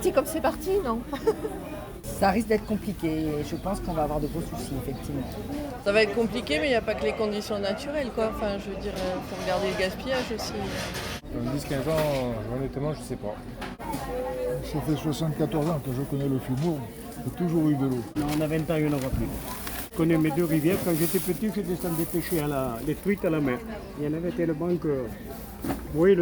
parti comme c'est parti, non? Ça risque d'être compliqué et je pense qu'on va avoir de gros soucis, effectivement. Ça va être compliqué, mais il n'y a pas que les conditions naturelles, quoi. Enfin, je veux dire, il faut regarder le gaspillage aussi. Dans 10-15 ans, honnêtement, je ne sais pas. Ça fait 74 ans que je connais le Flumour, j'ai toujours eu de l'eau. Non, on a 20 ans, il n'y en aura plus. Je connais mes deux rivières. Quand j'étais petit, je descendais pêcher les truites à la mer. Il y en avait tellement que... Vous voyez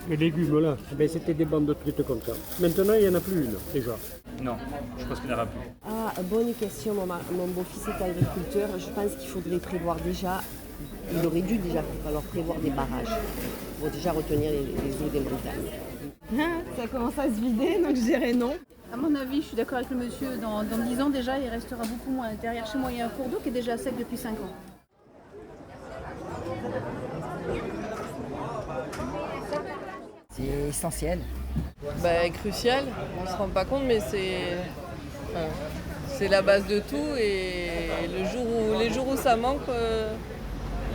les légumes là, ben, c'était des bandes de truites comme ça. Maintenant, il n'y en a plus une, déjà. Non, je pense qu'il n'y en aura plus. Ah, bonne question. Mon beau-fils est agriculteur. Je pense qu'il faudrait prévoir déjà, il aurait dû déjà falloir prévoir des barrages pour déjà retenir les eaux des montagnes. Ça commence à se vider, donc je dirais non. À mon avis, je suis d'accord avec le monsieur, dans 10 ans déjà, il restera beaucoup moins. Derrière chez moi, il y a un cours d'eau qui est déjà sec depuis 5 ans. C'est essentiel. Crucial, on ne se rend pas compte, mais c'est la base de tout. Et les jours où ça manque,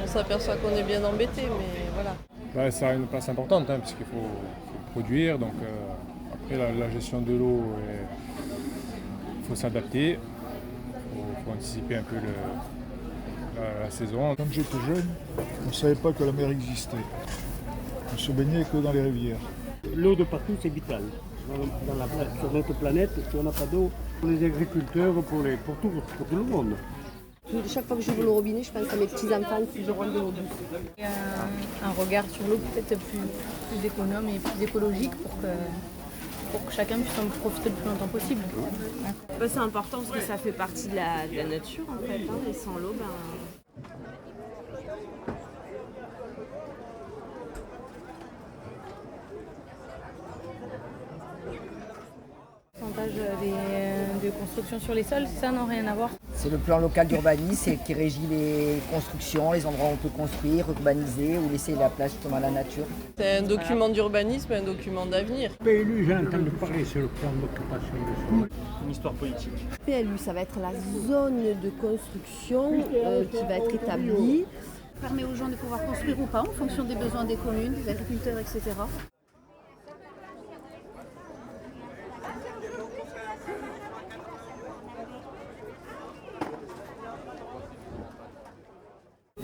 on s'aperçoit qu'on est bien embêté, mais voilà. Ça a une place importante, puisqu'il faut produire. Donc, après, la gestion de l'eau, il faut s'adapter. Il faut anticiper un peu la saison. Quand j'étais jeune, on ne savait pas que la mer existait. On se baignait que dans les rivières. L'eau de partout, c'est vital. Sur notre planète, si on n'a pas d'eau, pour les agriculteurs, pour tout le monde. Chaque fois que j'ouvre le robinet, je pense à mes petits-enfants qui auront de l'eau douce. Un regard sur l'eau peut-être plus économe et plus écologique pour que chacun puisse en profiter le plus longtemps possible. C'est important parce que ça fait partie de la nature en fait. Et sans l'eau, de construction sur les sols, ça n'a rien à voir. C'est le plan local d'urbanisme qui régit les constructions, les endroits où on peut construire, urbaniser ou laisser la place justement à la nature. C'est un document d'urbanisme, un document d'avenir. PLU, j'ai entendu parler sur le plan d'occupation du sol. Une histoire politique. PLU, ça va être la zone de construction qui va être établie. Permet aux gens de pouvoir construire ou pas en fonction des besoins des communes, des agriculteurs, etc.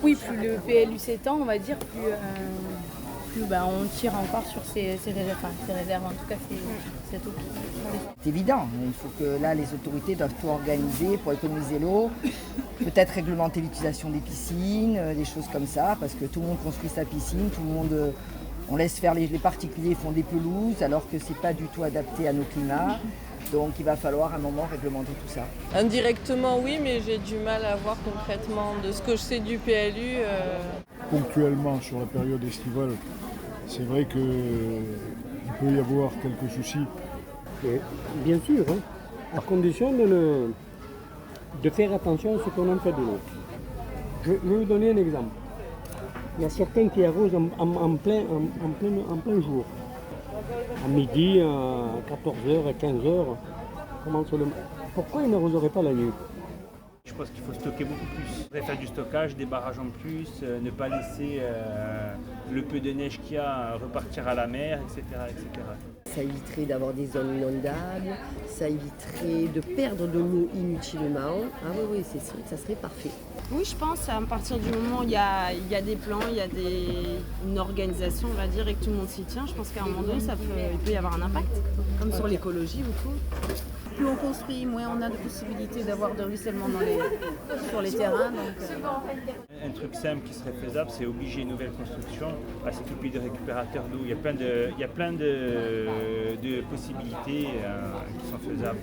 Oui, plus le PLU s'étend, on va dire, plus on tire encore sur ces réserves, en tout cas cette eau. C'est évident, il faut que là les autorités doivent tout organiser pour économiser l'eau, peut-être réglementer l'utilisation des piscines, des choses comme ça, parce que tout le monde construit sa piscine, tout le monde, on laisse faire les particuliers font des pelouses alors que c'est pas du tout adapté à nos climats. Donc il va falloir à un moment réglementer tout ça. Indirectement oui, mais j'ai du mal à voir concrètement de ce que je sais du PLU. Ponctuellement sur la période estivale, c'est vrai qu'il peut y avoir quelques soucis. Et bien sûr, à condition de faire attention à ce qu'on en fait de l'eau. Je vais vous donner un exemple. Il y a certains qui arrosent en plein jour. À midi, à 14h, à 15h. Pourquoi ils n'arroseraient pas la nuit? Je pense qu'il faut stocker beaucoup plus. Il faudrait faire du stockage, des barrages en plus, ne pas laisser le peu de neige qu'il y a repartir à la mer, etc. etc. Ça éviterait d'avoir des zones inondables, ça éviterait de perdre de l'eau inutilement. Ah oui, ça serait parfait. Oui, je pense à partir du moment où il y a des plans, il y a une organisation, on va dire, et que tout le monde s'y tient, je pense qu'à un moment donné, il peut y avoir un impact, comme sur l'écologie ou tout. Plus on construit, moins on a de possibilités d'avoir de ruissellement sur les terrains. Un truc simple qui serait faisable, c'est obliger une nouvelle construction à s'occuper de récupérateurs d'eau. Il y a plein de possibilités qui sont faisables.